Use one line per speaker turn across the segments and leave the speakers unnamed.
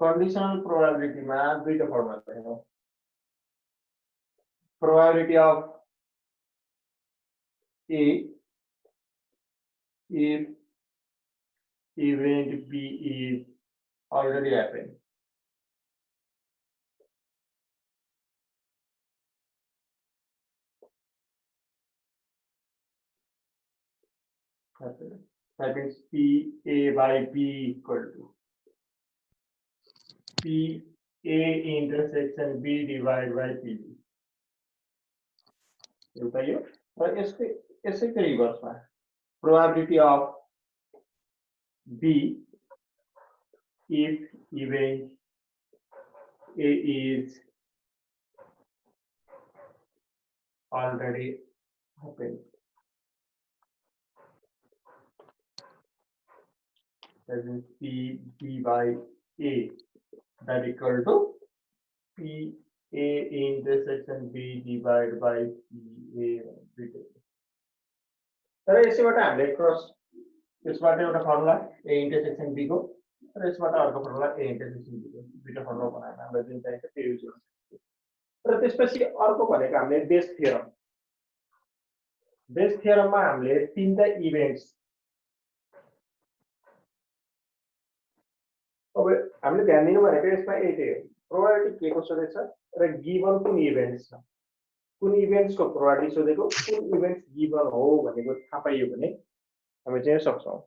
conditional probability मा दुईटा formula हेरौं probability of A if event B is already happened. That means P A by B equal to P A intersection B divided by P. एउटा यो र यसैको रिभर्समा probability of B if event A is already happened. That means P B by A that equal to P A intersection B divided by P A. तर यसैबाट हामीले cross यसबाट एउटा formula A intersection B को र यसबाट अर्को formula A intersection B को दुईटा फर्मुला बनाएर हामीलाई जुन चाहिन्छ त्यो युज गर्न सक्छौं। र त्यसपछि अर्को भनेको हामीले बेस थियरममा हामीले तीनटा इभेन्ट्स अब हामीले ध्यान दिनु भनेको यसमा यही हो प्रोबेबिलिटी के को सोधेछ र गिवन कुन इभेन्ट्स छ कुन इभेन्ट्स को प्रोबेबिलिटी सोधेको कुन इभेन्ट्स गिवन हो भनेको थाहा पाइयो भने हामी चाहिँ सक्छौं।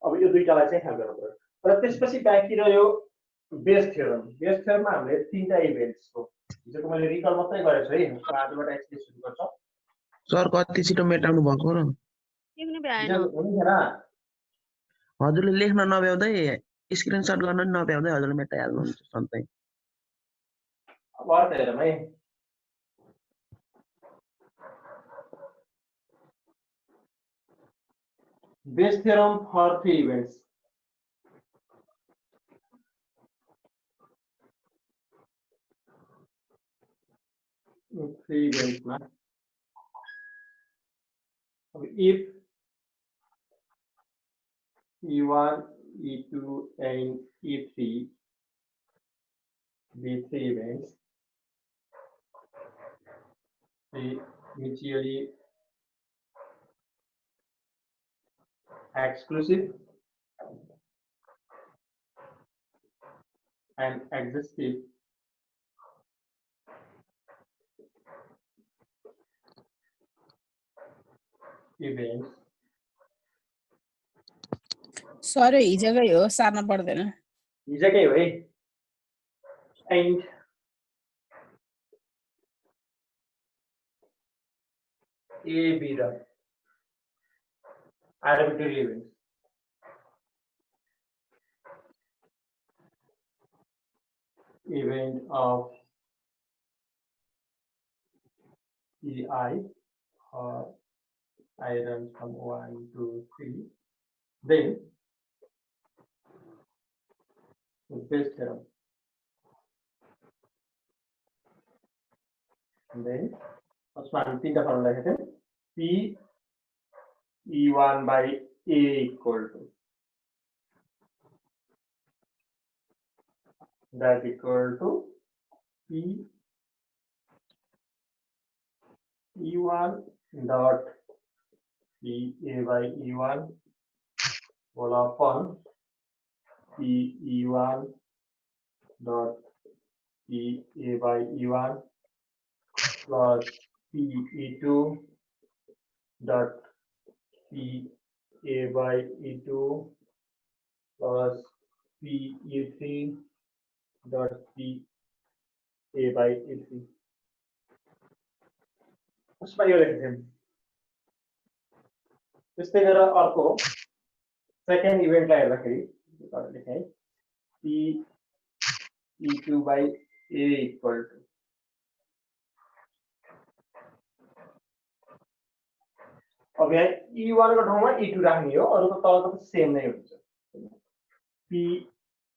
अब यो दुईटालाई चाहिँ ख्याल गर्नु पर्यो र त्यसपछि बाँकी रह्यो बेस थियरममा हामीले तीनटा इभेन्ट्स को हिजोको मैले रिकल मात्रै गरेछु है आजबाट एक्सप्लेन सुरु गर्छौं।
सर कति छिटो मेटाउनु भएको र हजुरले लेख्न नभ्याउँदै स्क्रिनशट गर्न नभ्याउँदै हजुरले मेटाइहाल्नुहुन्छ सधैँ।
अब अर्थ हेरौँ है base theorem for three events. Three events na. If E1, E2, and E3 be three events, they mutually exclusive and exhaustive events.
Sorry, हिजोकै हो सार्न पर्दैन।
हिजोकै हो है। And A, B the arbitrary events. Event of EI or I runs from 1 to 3, then the base theorem. And then first one think of like that P E1 by A equal to that equal to P E1 dot P A by E1 whole upon P E1 dot P A by E1 plus P E2 dot P A by E2 plus P E3 dot P A by E3. उसमा यो लेख्छौं त्यस्तै गरेर अर्को second इभेन्टलाई हेर्दाखेरि लेखे P E2 by A equal to अब यहाँ E1 को ठाउँमा E2 राख्ने हो अरुको तलको त सेम नै हुन्छ P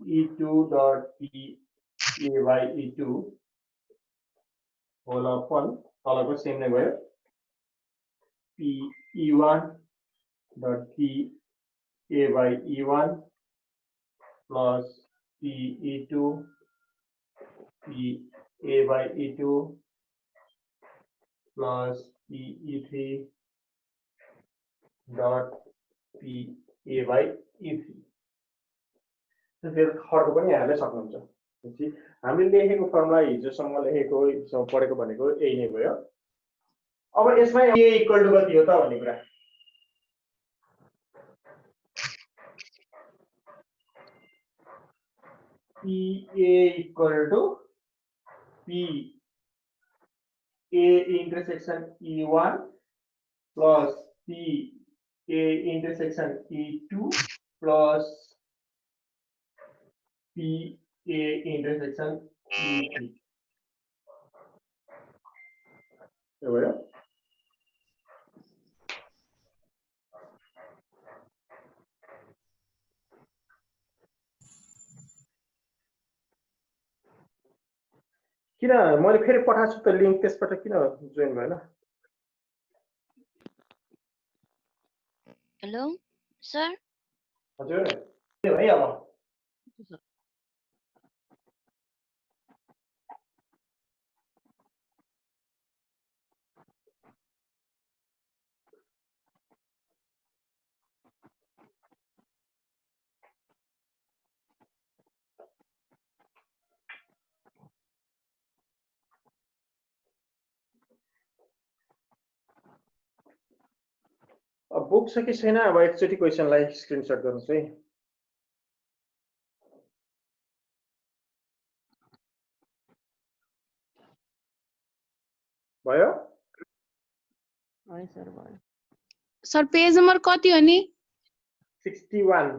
E2 dot P a by e2 whole upon तलको सेम नै भयो p e1 dot p a by e1 plus p e2 p a by e2 plus p e3 dot p a by e3 त्यसले खर्को पनि यहाँले सक्नुहुन्छ हामीले लेखेको formula हिजोसम्म लेखेको पढेको भनेको यही नै भयो अब यसमा a इक्वल टु कति हो त भन्ने कुरा p a equal to p a intersection e1 plus p a intersection e2 plus p a intersection e3 यो भयो किन मैले फेरि पठाएको छु त लिंक त्यसबाट किन जोइन भएन
हेलो सर
हजुर के भयो अब अब बुक छ कि छैन अब एकचोटी क्वेशनलाई स्क्रिनशट गर्नुस् है भयो
सर पेज नंबर कति हो नि
61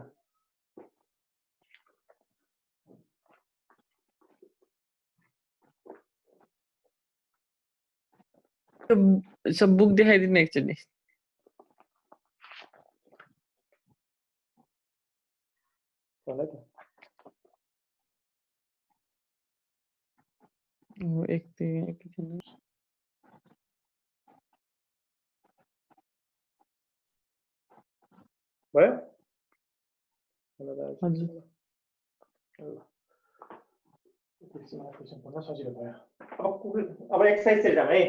सब बुक दिखाइदिनु एकचोटि
भन्नु त
एकछिन
भयो
हजुर
क्वेशन पढ्न सजिलो भयो अब एक्सरसाइज हेरौँ है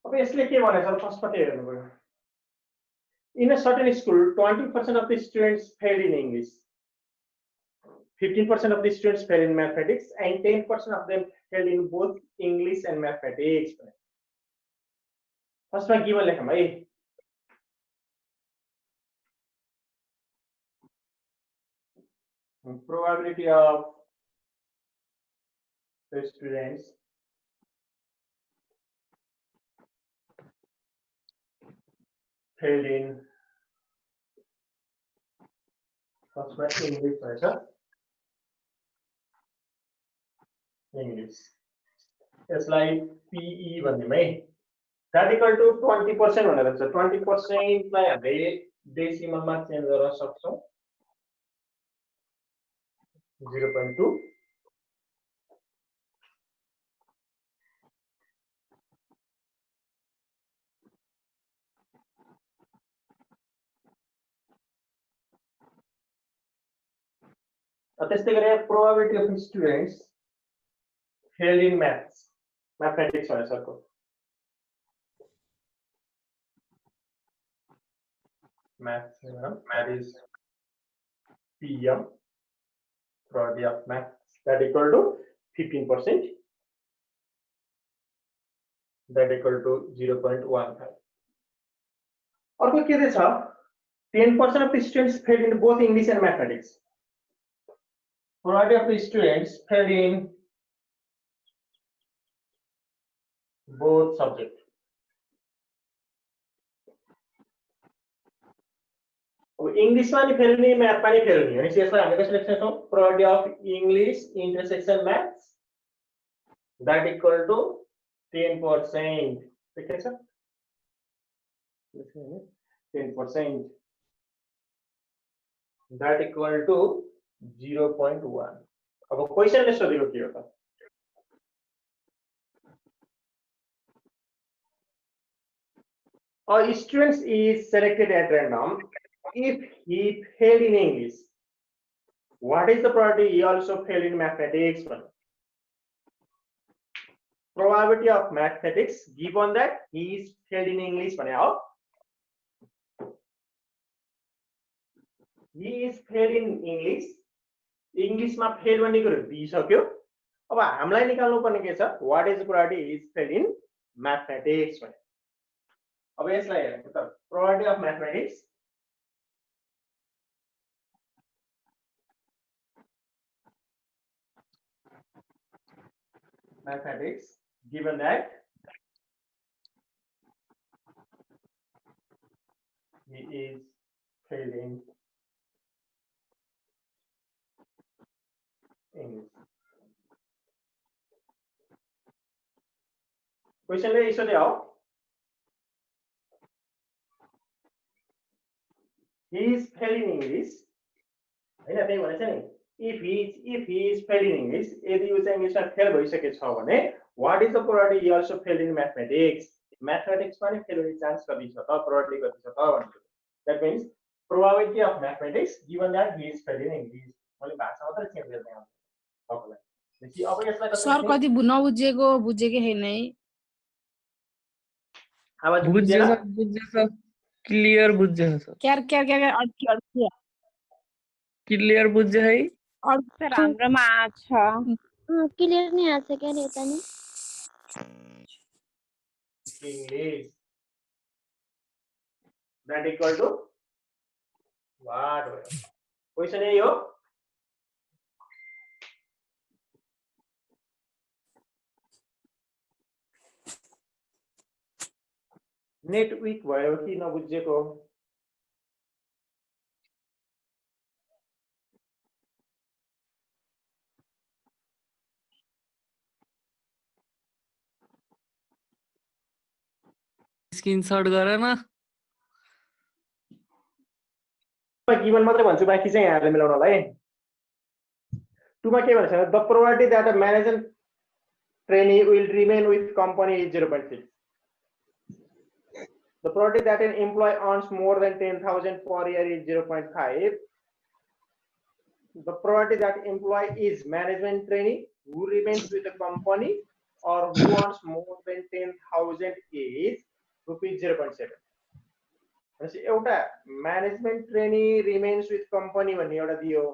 अब यसले के भनेछ फर्स्टपट्टि हेर्नु पर्यो In a certain school 20% of the students failed in English 15% of the students failed in mathematics and 10% of them failed in both English and mathematics फर्स्टमा गिवन लेखौँ है probability of the students failed in first one English right English यसलाई PE भन्दिम है that equal to 20% भनेर छ 20% लाई हामीले डेसिमलमा change गर्न सक्छौं 0.2 त्यस्तै गरी probability of students failed in mathematics भनेर सरको maths that is PM probability of maths that equal to 15% that equal to 0.15 अर्को के छ 10% of the students failed in both English and mathematics probability of the students failed in both subjects English पनि fail नि math पनि fail नि भनेपछि यसलाई हामीले कसरी लेख्न सक्छौं probability of English intersection maths that equal to 10% ठीक छ 10%. That equal to 0.1. अब क्वेशन ले सोधिलो के हो त A student is selected at random. If he failed in English, what is the probability he also failed in mathematics? Probability of mathematics given that he is failed in English भने हो he is failed in English. English मा fail भन्ने कुरा दिइसक्यो. अब हामीलाई निकाल्नु पर्ने के छ what is the probability he is failed in mathematics भने. अब यसलाई हेरौँ त probability of mathematics given that he is failed in English. Question ले यसो दियो he is failed in English हैन त्यही भनेछ नि if he is failed in English यदि उ चाहिँ इङ्ग्लिशमा फेल भइसकेछ भने what is the probability he also failed in mathematics मा नि फेल हुने चान्स कति छ त probability कति छ त भन्नु that means probability of mathematics given that he is failed in English मैले भाषा मात्र चेन्ज गर्ने हो तपाईलाई देखि अब यसलाई कसरी
सर कति नबुझेको बुझेकै छैन है
आवाज
बुझ्यो
बुझ्दैन
सर क्लियर बुझ्यो सर
क्यार अड्की
क्लियर बुझ्यो है
सर हाम्रोमा छ
क्लियर नहीं आ सके रहता नहीं
English that equal to what question यही हो नेट वीक भयो कि नबुझेको
स्क्रिनशट गर न
गिवन मात्रै भन्छु बाँकी चाहिँ यहाँले मिलाउनलाई टुमा के भन्छ the probability that a manager trainee will remain with company is 0.6 the probability that an employee earns more than 10,000 per year is 0.5 the probability that employee is management trainee who remains with the company or who earns more than 10,000 is rupees 0.7 भनेपछि एउटा management trainee remains with company भन्ने एउटा दियो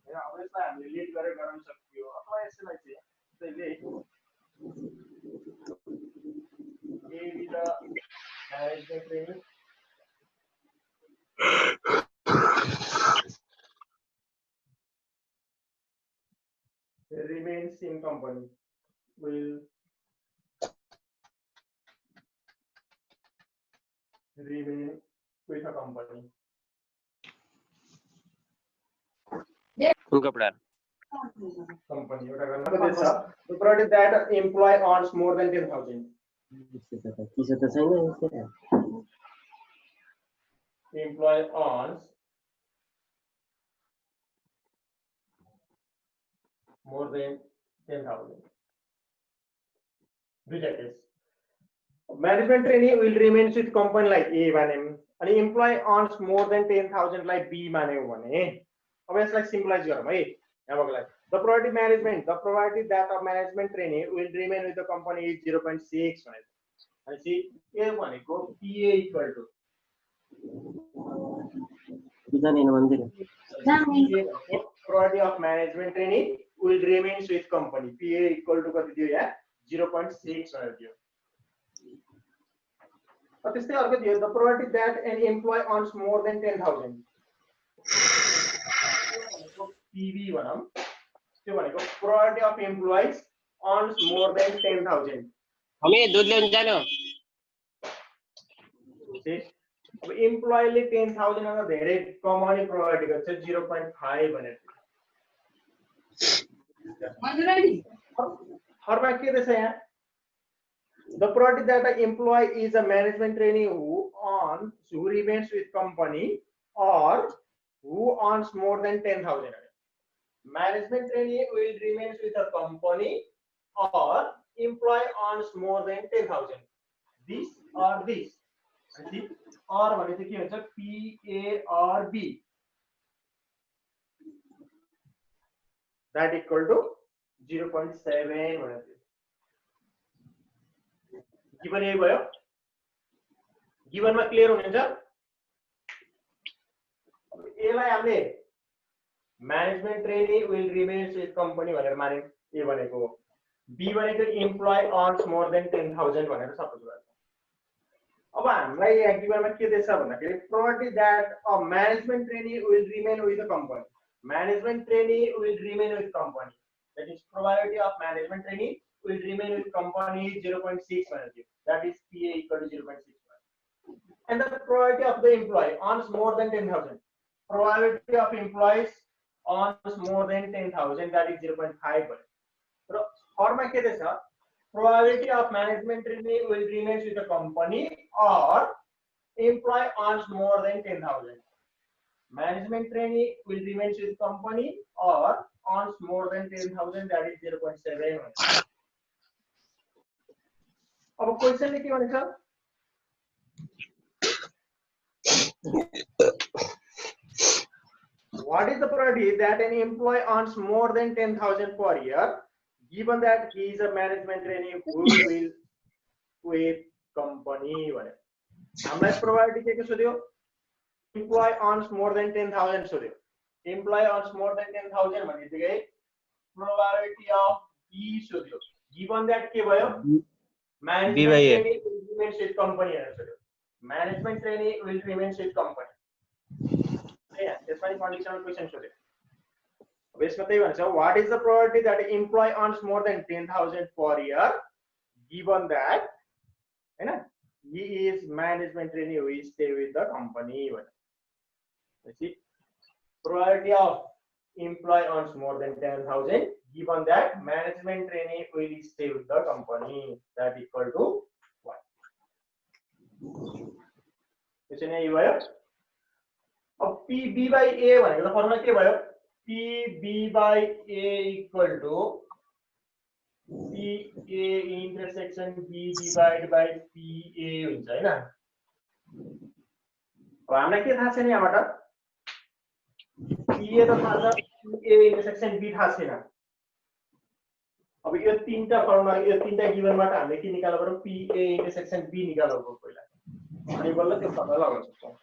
हैन अब यसलाई हामीले lead गरेर गर्न सक्यो अथवा यसलाई चाहिँ त्यसले ए with management training remains in company will remain with a company
उनका पढ़ा
company एउटा गर्न को देछ the product that employee earns more than 10,000 employee earns more than 10,000 rejected management trainee will remain with company like A भने अनि employee earns more than 10,000 like B माने हो भने अब यसलाई सिम्पलाइज गरौँ है यहाँ बगलाई the probability that a management trainee will remain with the company is 0.6 भनेपछि A भनेको PA equal to probability of management trainee will remain with company PA equal to कति दियो यहाँ 0.6 भनेर दियो त्यस्तै अर्को दियो the probability that an employee earns more than 10,000 PV भनौं त्यो भनेको probability of employees earns more than 10,000
हमें दूध लेने जानो
अब एम्प्लोइ ले 10,000 भन्दा धेरै कमाउने प्रोबेबिलिटी गर्छ 0.5 भनेर हरमा के रहेछ यहाँ The probability that an employee is a management trainee who remains with company or who earns more than 10,000. Management trainee will remains with a company or employee earns more than 10,000. This or this. See, or भनेको के हुन्छ P A or B. That equal to 0.7 भनेको given यही भयो. Given मा clear हुनुहुन्छ? अब यसलाई हामीले management trainee will remain with company भनेर मान्यौं. ए भनेको हो. B भनेको employee earns more than 10,000 भनेर सपोज गर्छौं. अब हामीलाई यहाँ given मा के दिएछ भन्दाखेरि probability that a management trainee will remain with the company. Management trainee will remain with company. That is probability of management trainee will remain with company is 0.6. That is PA equal to 0.6. And the probability of the employee earns more than 10,000. Probability of employees earns more than 10,000. That is 0.5. So, format के देश probability of management trainee will remain with the company or employee earns more than 10,000. Management trainee will remain with company or earns more than 10,000. That is 0.7. अब question में के भनेछ what is the probability that an employee earns more than 10,000 per year given that he is a management trainee who will with company भने हामीलाई probability के सोध्यो employee earns more than 10,000 सोध्यो employee earns more than 10,000 भनेदेखि probability of B सोध्यो given that के भयो management trainee will remain with company management trainee will remain with company. Yeah, that's my conditional question सोध्यो. अब यसमा त्यही भन्छ what is the probability that an employee earns more than 10,000 per year given that हैन he is management trainee who is stay with the company भने. Let's see probability of employee earns more than 10,000 given that management trainee will stay with the company that equal to what? Question यही भयो. अब PB by A भनेको त formula के भयो PB by A equal to PA intersection B divided by PA हुन्छ हैन. अब हामीलाई के थाहा छैन यहाँबाट PA त थाहा छ PA intersection B थाहा छैन. अब यो तीनटा फर्मुला यो तीनटा गिभनबाट हामीले के निकाल्नु पर्यो PA intersection B निकाल्नु पर्यो पहिला अनि बल्ल त्यो फर्मुला लगाउन सक्छौं.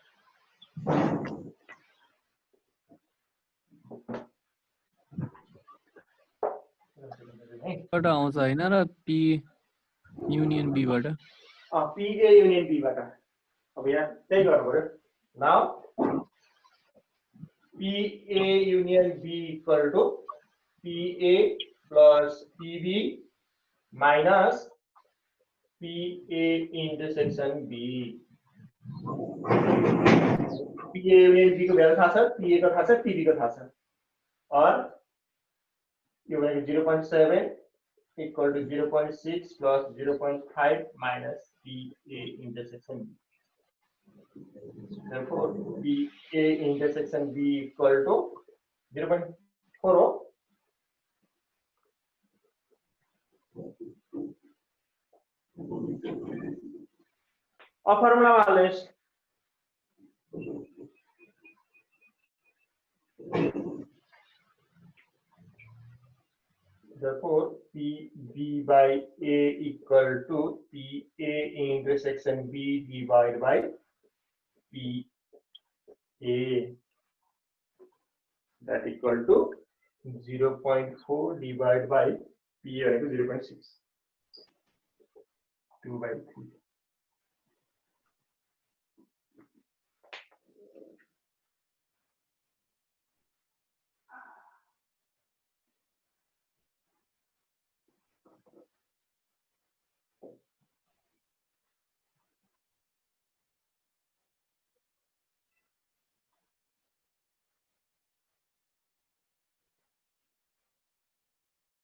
बाट आउँछ हैन र P युनियन B बाट
PA युनियन B बाट. अब यहाँ त्यही गर्नु पर्यो. Now PA union B equal to PA plus PB minus PA intersection B. PA union B को वैल्यू थाहा छ, PA को थाहा छ, PB को थाहा छ. और यो भनेको 0.7 equal to 0.6 plus 0.5 minus PA intersection B. Therefore, PA intersection B equal to 0.4. A formula values. Therefore, PB by A equal to PA intersection B divided by PA. That equal to 0.4 divided by PA 0.6. 2 by 3.